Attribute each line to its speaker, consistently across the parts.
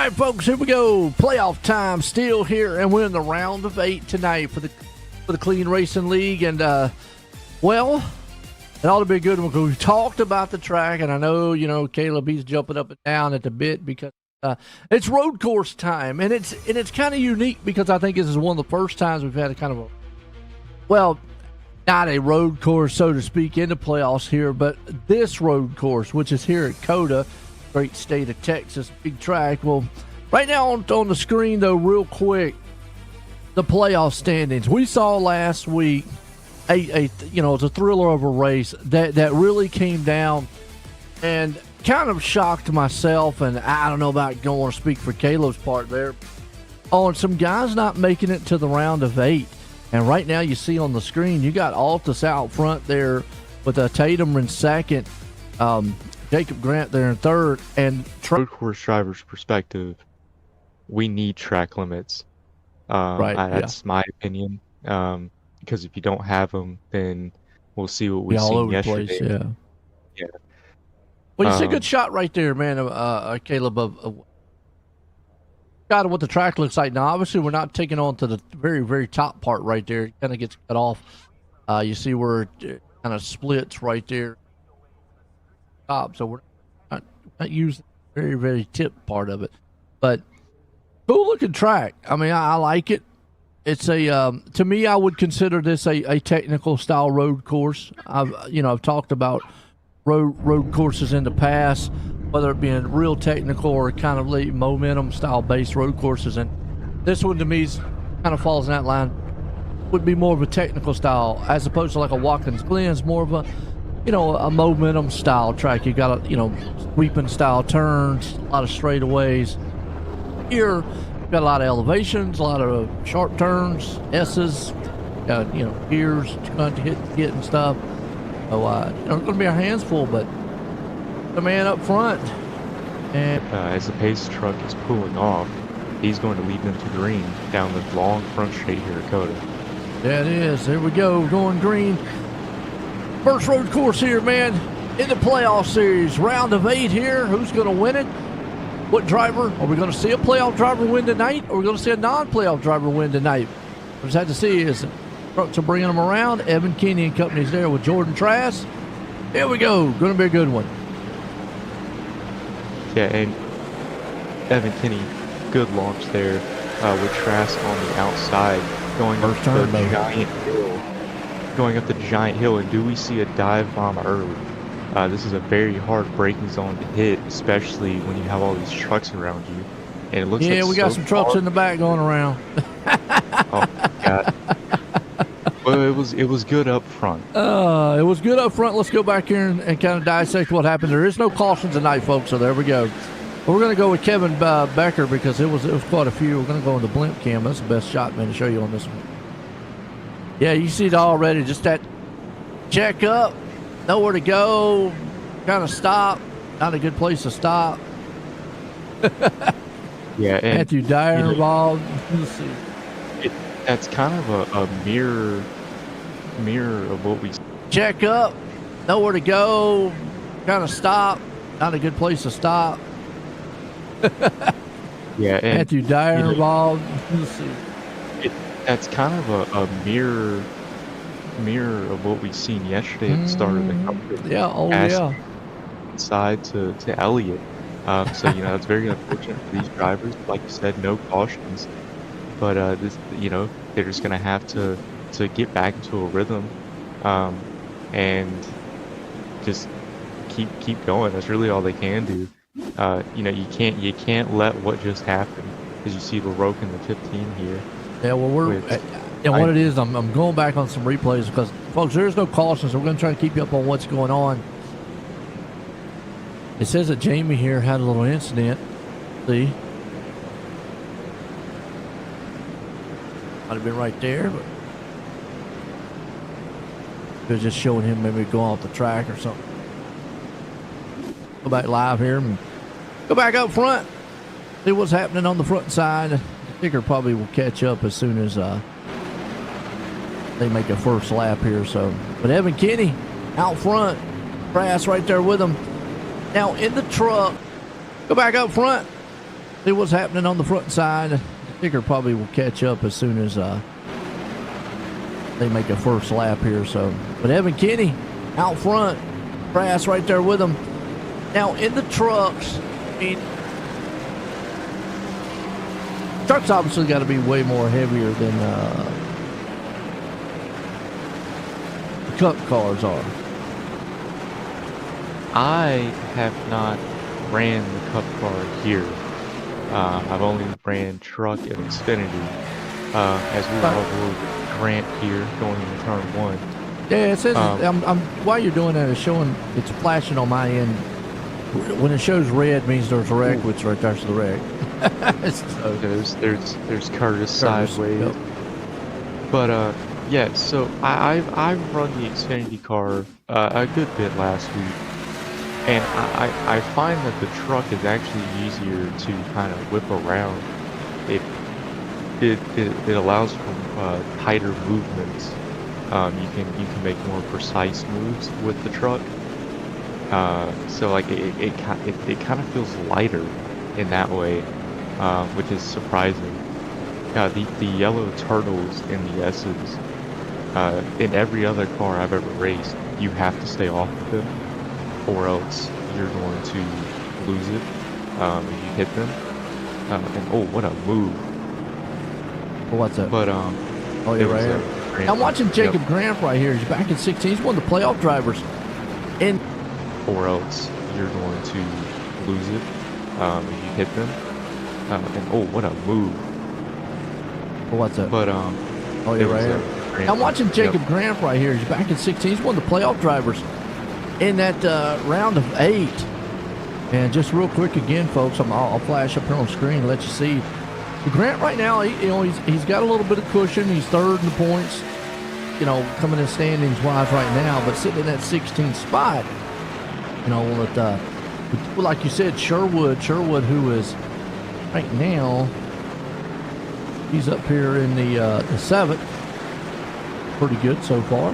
Speaker 1: right, folks, here we go. Playoff time still here, and we're in the round of 8 tonight for the Clean Racing League. And well, it ought to be a good one because we've talked about the track, and I know Caleb, he's jumping up and down at the bit because it's road course time, and it's kind of unique because I think this is one of the first times we've had a kind of not a road course, so to speak, in the playoffs here, but this road course, which is here at COTA, great state of Texas, big track. Well, right now on the screen, though, real quick, the playoff standings. We saw last week it's a thriller of a race that really came down and kind of shocked myself, and I don't know about going to speak for Caleb's part there, on some guys not making it to the round of 8. And right now you see on the screen, you got Altus out front there with Tatum in second, Jacob Grant there in third, and
Speaker 2: road course driver's perspective, we need track limits. That's my opinion. Because if you don't have them, then we'll see what we seen yesterday.
Speaker 1: Place, yeah. Well, you see a good shot right there, man, Caleb, of kind of what the track looks like now. Obviously, we're not taking on to the very, very top part right there. It kind of gets cut off. You see where it kind of splits right there. Top, so we're not using the very, very tip part of it. But cool looking track. I mean, I like it. It's to me, I would consider this a technical style road course. I've talked about road courses in the past, whether it being real technical or kind of momentum style based road courses, and this one to me kind of falls in that line. Would be more of a technical style as opposed to like a Watkins Glen's, more of a momentum style track. You got sweeping style turns, a lot of straightaways. Here, you've got a lot of elevations, a lot of sharp turns, S's, gears going to hit and stuff. So, it's going to be our hands full, but the man up front. And
Speaker 2: as the pace truck is pulling off, he's going to lead them to green down the long front straight here at COTA.
Speaker 1: Yeah, it is. There we go, going green. First road course here, man, in the playoff series. Round of 8 here. Who's going to win it? What driver? Are we going to see a playoff driver win tonight, or are we going to see a non-playoff driver win tonight? We just had to see is trucks are bringing them around. Evan Kinney and company's there with Jordan Trask. Here we go. Going to be a good one.
Speaker 2: Yeah, and Evan Kinney, good launch there with Trask on the outside, going up the giant hill. And do we see a dive bomb early? This is a very hard braking zone to hit, especially when you have all these trucks around you. And it looks like
Speaker 1: we got some trucks in the back going around.
Speaker 2: Oh my God. Well, it was good up front.
Speaker 1: It was good up front. Let's go back here and kind of dissect what happened. There is no caution tonight, folks, so there we go. We're going to go with Kevin Becker because it was quite a few. We're going to go in the blimp cam. That's the best shot, man, to show you on this one. Yeah, you see it already. Just that check up, nowhere to go, kind of stop. Not a good place to stop.
Speaker 2: Yeah, and
Speaker 1: Matthew Dyer involved. Let's see.
Speaker 2: That's kind of a mirror of what we
Speaker 1: check up, nowhere to go, kind of stop. Not a good place to stop.
Speaker 2: Yeah, and
Speaker 1: Matthew Dyer involved. Let's see.
Speaker 2: That's kind of a mirror of what we seen yesterday at the start of the company.
Speaker 1: Yeah,
Speaker 2: Side to Elliott. So it's very unfortunate for these drivers. Like you said, no cautions, but they're just gonna have to get back into a rhythm, and just keep going. That's really all they can do. You can't let what just happened, because you see LaRoque in the 15 here.
Speaker 1: Yeah, well, what it is, I'm going back on some replays because, folks, there's no caution, so we're going to try to keep you up on what's going on. It says that Jamie here had a little incident. See? Might have been right there, but they're just showing him maybe going off the track or something. Go back live here and go back up front. See what's happening on the front side. The ticker probably will catch up as soon as they make a first lap here. So, but Evan Kinney out front, Brass right there with him. Now in the truck, go back up front. see what's happening on the front side. The ticker probably will catch up as soon as they make a first lap here. So, but Evan Kinney out front, Brass right there with him. Now in the trucks, I mean, trucks obviously got to be way more heavier than the Cup cars are.
Speaker 2: I have not ran the Cup car here. I've only ran truck and Xfinity. As we were all over Grant here going into turn 1.
Speaker 1: Yeah, it says while you're doing that, it's showing, it's flashing on my end. When it shows red, means there's a wreck, which right there's the wreck.
Speaker 2: So there's Curtis sideways.
Speaker 1: Yep.
Speaker 2: But yeah, so I've run the Xfinity car a good bit last week, and I find that the truck is actually easier to kind of whip around. It allows for tighter movements. You can make more precise moves with the truck. So like it kind of feels lighter in that way, which is surprising. The yellow turtles and the S's, in every other car I've ever raced, you have to stay off of them, or else you're going to lose it if you hit them. And oh, what a move!
Speaker 1: What's that?
Speaker 2: But
Speaker 1: oh, you're right here. I'm watching Jacob Grant right here. He's back in 16. He's one of the playoff drivers. And
Speaker 2: or else you're going to lose it if you hit them. And oh, what a move!
Speaker 1: What's that?
Speaker 2: But
Speaker 1: oh, you're right here. I'm watching Jacob Grant right here. He's back in 16. He's one of the playoff drivers in that round of 8. And just real quick again, folks, I'll flash up here on screen and let you see. Grant right now, he's got a little bit of cushion. He's third in the points, coming in standings wise right now, but sitting in that 16th spot. Like you said, Sherwood, who is right now, he's up here in the 7th. Pretty good so far.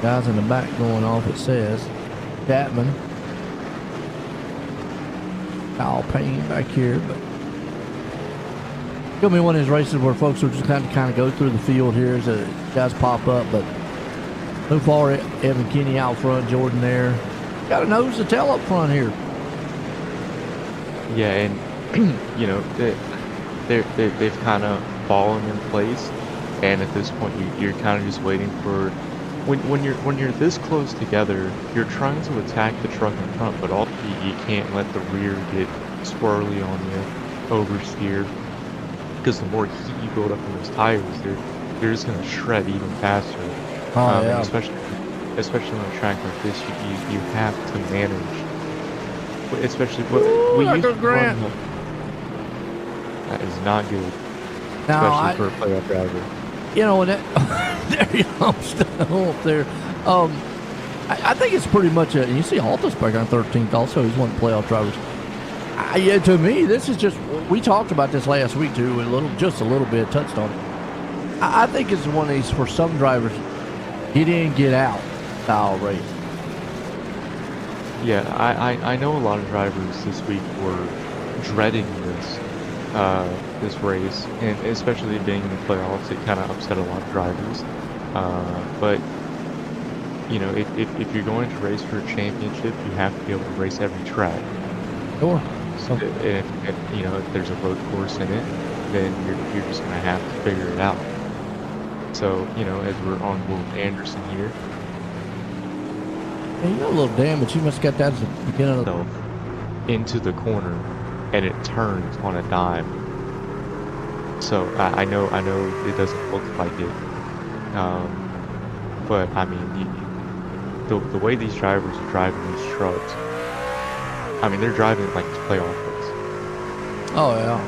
Speaker 1: Guys in the back going off, it says. Chapman. Kyle Payne back here, but it'll be one of these races where folks will just kind of go through the field here as the guys pop up, but so far, Evan Kinney out front, Jordan there. Got a nose to tail up front here.
Speaker 2: Yeah, and they've kind of fallen in place, and at this point, you're kind of just waiting for when you're this close together, you're trying to attack the truck in front, but also you can't let the rear get squirrely on you, oversteer, because the more heat you build up in those tires, they're just gonna shred even faster.
Speaker 1: Yeah.
Speaker 2: Especially on a track like this, you have to manage. Especially what we used to run. That is not good.
Speaker 1: Now,
Speaker 2: especially for a playoff driver.
Speaker 1: And that there you go, I'm still up there. I think it's pretty much you see Altus back on 13th also. He's one of the playoff drivers. Yeah, to me, this is just, we talked about this last week too, just a little bit, touched on it. I think it's one of these, for some drivers, get in, get out style race.
Speaker 2: Yeah, I know a lot of drivers this week were dreading this race, and especially being in the playoffs, it kind of upset a lot of drivers. But if you're going to race for a championship, you have to be able to race every track.
Speaker 1: Sure.
Speaker 2: So if there's a road course in it, then you're just gonna have to figure it out. So as we're on Will Anderson here.
Speaker 1: Hey, you got a little damage. You must have got that at the beginning of the
Speaker 2: into the corner, and it turns on a dime. So I know it doesn't look like it, but I mean the way these drivers are driving these trucks, I mean they're driving it like it's playoff race.
Speaker 1: Oh yeah.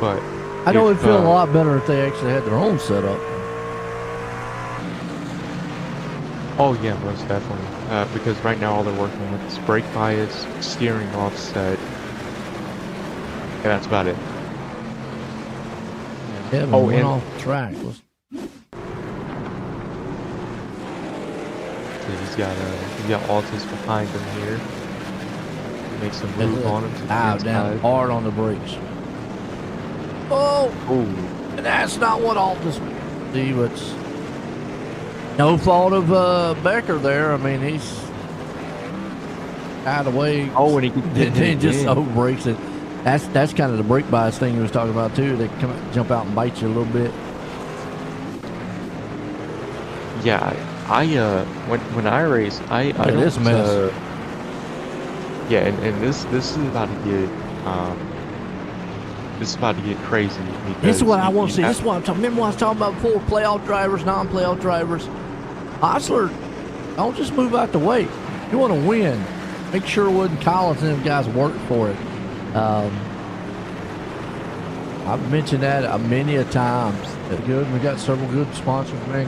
Speaker 2: But
Speaker 1: I know it'd feel a lot better if they actually had their own setup.
Speaker 2: Oh yeah, most definitely. Because right now all they're working with is brake bias, steering offset, and that's about it.
Speaker 1: Yeah, went off track.
Speaker 2: So he's got Altus behind him here. Makes a move on him to the
Speaker 1: Dive down
Speaker 2: inside.
Speaker 1: hard on the brakes. Oh,
Speaker 2: Oh,
Speaker 1: and that's not what Altus see, but it's no fault of Becker there. I mean, he's out of the way.
Speaker 2: oh, and he
Speaker 1: Then just
Speaker 2: again.
Speaker 1: breaks it. That's kind of the brake bias thing he was talking about too. They come jump out and bite you a little bit.
Speaker 2: Yeah, I when I race, I
Speaker 1: Look at
Speaker 2: don't
Speaker 1: this mess.
Speaker 2: yeah, and this is about to get this is about to get crazy because
Speaker 1: This is what I want
Speaker 2: you
Speaker 1: to see.
Speaker 2: have-
Speaker 1: This is what I'm talking. Remember what I was talking about before? Playoff drivers, non-playoff drivers. Osler, don't just move out the way. You want to win. Make sure Wood and Collins and them guys work for it. I've mentioned that many a times. Good. We got several good sponsors, man.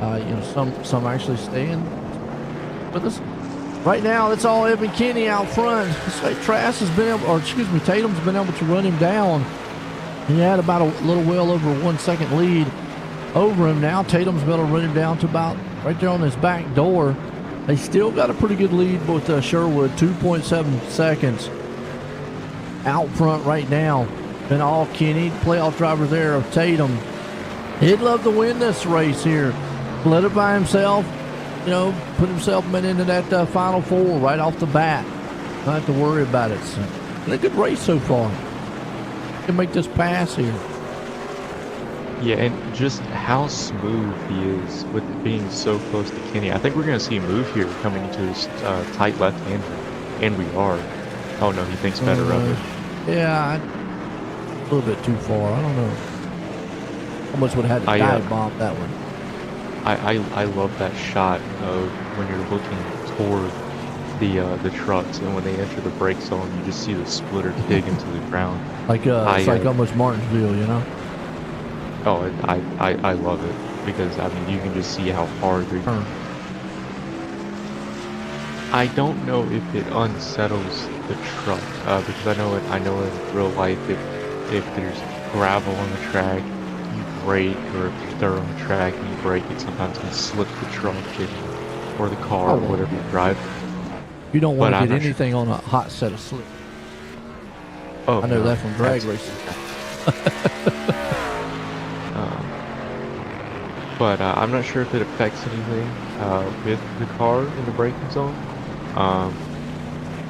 Speaker 1: You know, some actually staying with us. Right now, it's all Evan Kinney out front. Trask has been able, or excuse me, Tatum's been able to run him down. He had about a little well over 1 second lead over him. Now Tatum's been able to run him down to about right there on his back door. They still got a pretty good lead with Sherwood, 2.7 seconds out front right now. Been all Kinney, playoff driver there of Tatum. He'd love to win this race here. Let it by himself, you know, put himself into that Final Four right off the bat. Don't have to worry about it. So, been a good race so far. Can make this pass here.
Speaker 2: yeah, and just how smooth he is with being so close to Kenny. I think we're gonna see a move here coming into his tight left hand, and we are. Oh no, he thinks better of it.
Speaker 1: Yeah, a little bit too far. I don't know. Almost would have had to dive bomb that one.
Speaker 2: I love that shot of when you're looking toward the trucks, and when they enter the brake zone, you just see the splitter dig into the ground.
Speaker 1: Like it's like almost Martinsville, you know.
Speaker 2: Oh, I love it because I mean you can just see how hard they. I don't know if it unsettles the truck because I know in real life if there's gravel on the track, you brake, or if there's dirt on the track and you brake, it sometimes can slip the truck or the car or whatever you drive.
Speaker 1: You don't want to get anything on a hot set of slick.
Speaker 2: Oh,
Speaker 1: I know that from drag racing.
Speaker 2: But I'm not sure if it affects anything with the car in the braking zone.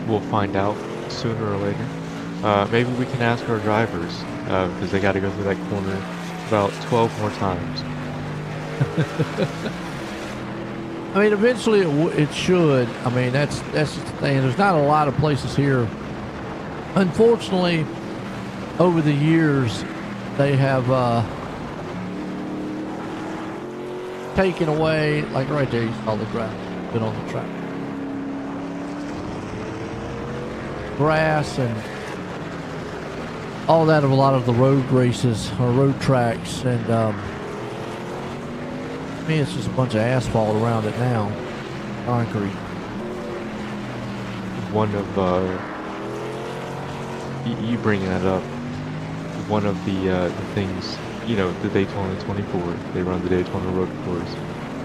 Speaker 2: We'll find out sooner or later. Maybe we can ask our drivers because they got to go through that corner about 12 more times.
Speaker 1: I mean, eventually it should. I mean, that's just the thing. There's not a lot of places here. Unfortunately, over the years, they have taken away, like right there, you saw the grass been on the track. Grass and all that of a lot of the road races or road tracks, and I mean, it's just a bunch of asphalt around it now, concrete.
Speaker 2: One of you bring that up. One of the things, you know, the Daytona 24, they run the Daytona road course.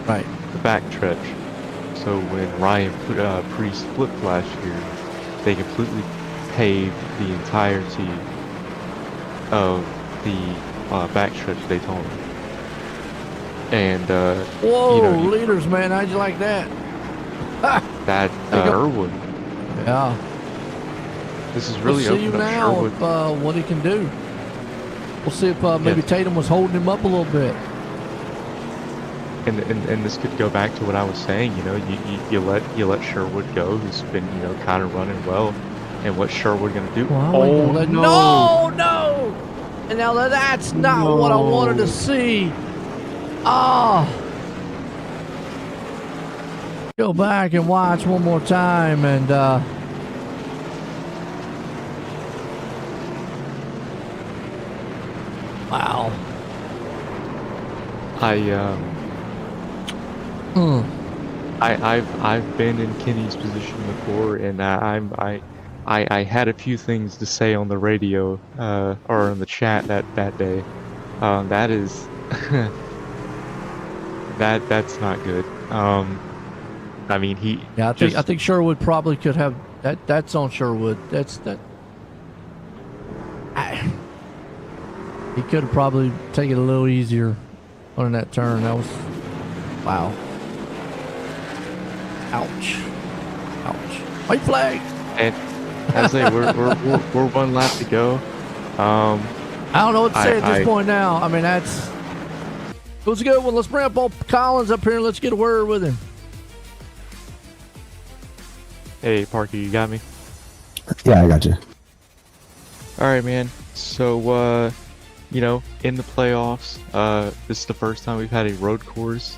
Speaker 1: Right.
Speaker 2: The backstretch. So when Ryan Priest flipped last year, they completely paved the entirety of the backstretch of Daytona. And
Speaker 1: whoa,
Speaker 2: you know,
Speaker 1: leaders, man, how'd you like that?
Speaker 2: that Irwin.
Speaker 1: Yeah.
Speaker 2: This is really
Speaker 1: we'll see
Speaker 2: opened up
Speaker 1: now
Speaker 2: Sherwood.
Speaker 1: what he can do. We'll see if maybe Tatum was holding him up a little bit.
Speaker 2: And this could go back to what I was saying. You know, you let Sherwood go, who's been, you know, kind of running well, and what Sherwood gonna do?
Speaker 1: Well, no! And now that's not what I wanted to see. Go back and watch one more time, and wow.
Speaker 2: I've been in Kenny's position before, and I had a few things to say on the radio or in the chat that day. That is that's not good. I mean,
Speaker 1: Yeah, I think Sherwood probably could have that. That's on Sherwood. He could have probably taken it a little easier on that turn. That was wow. Ouch. White flag.
Speaker 2: And I say we're one lap to go.
Speaker 1: I don't know what to say at this point now. I mean, it was a good one. Let's bring up Paul Collins up here and let's get a word with him.
Speaker 2: Hey, Parker, you got me?
Speaker 3: Yeah, I got you.
Speaker 2: All right, man. So, you know, in the playoffs, this is the first time we've had a road course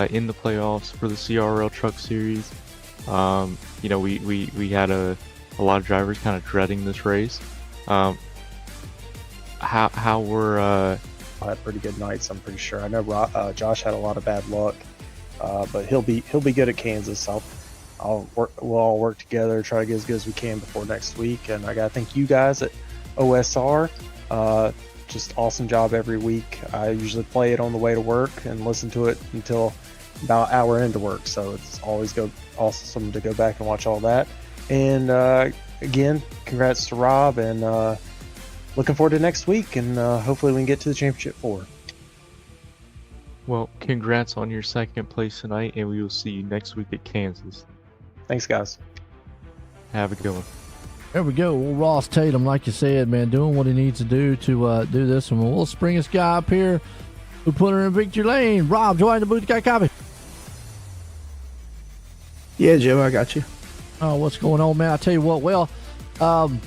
Speaker 2: in the playoffs for the CRL Truck Series. You know, we had a lot of drivers kind of dreading this race. How were
Speaker 4: I had pretty good nights, I'm pretty sure. I know Josh had a lot of bad luck, but he'll be good at Kansas. We'll all work together, try to get as good as we can before next week. And I gotta thank you guys at OSR. Just awesome job every week. I usually play it on the way to work and listen to it until about an hour into work. So it's always awesome to go back and watch all that. And again, congrats to Rob, and looking forward to next week, and hopefully we can get to the championship 4.
Speaker 2: Well, congrats on your second place tonight, and we will see you next week at Kansas.
Speaker 4: Thanks, guys.
Speaker 2: Have a good one.
Speaker 1: There we go. Well, Ross Tatum, like you said, man, doing what he needs to do to do this. And we'll bring this guy up here who put her in victory lane. Rob, join the booth. Got copy.
Speaker 3: Yeah, Joe, I got you.
Speaker 1: Oh, what's going on, man? I tell you what. Well, I mean,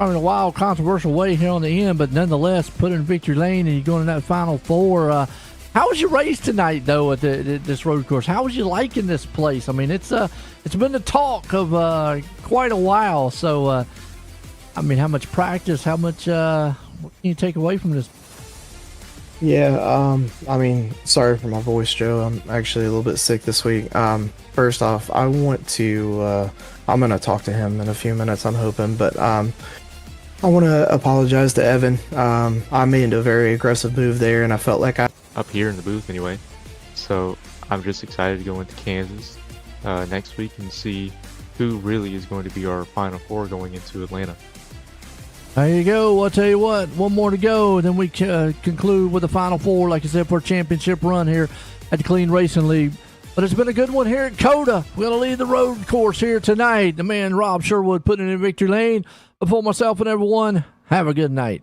Speaker 1: a wild, controversial way here on the end, but nonetheless, put in victory lane, and you're going in that final 4. How was your race tonight, though, at this road course? How was you liking this place? I mean, it's been the talk of quite a while. So, I mean, how much practice? How much? What can you take away from this?
Speaker 3: Yeah, I mean, sorry for my voice, Joe. I'm actually a little bit sick this week. First off, I want to. I'm gonna talk to him in a few minutes, I'm hoping, but I want to apologize to Evan. I made a very aggressive move there, and I felt like
Speaker 2: Up here in the booth anyway. So I'm just excited to go into Kansas next week and see who really is going to be our final 4 going into Atlanta.
Speaker 1: There you go. I'll tell you what, one more to go, then we conclude with the final 4, like I said, for a championship run here at the Clean Racing League. But it's been a good one here at COTA. We're going to lead the road course here tonight. The man Rob Sherwood putting it in victory lane. Before myself and everyone, have a good night.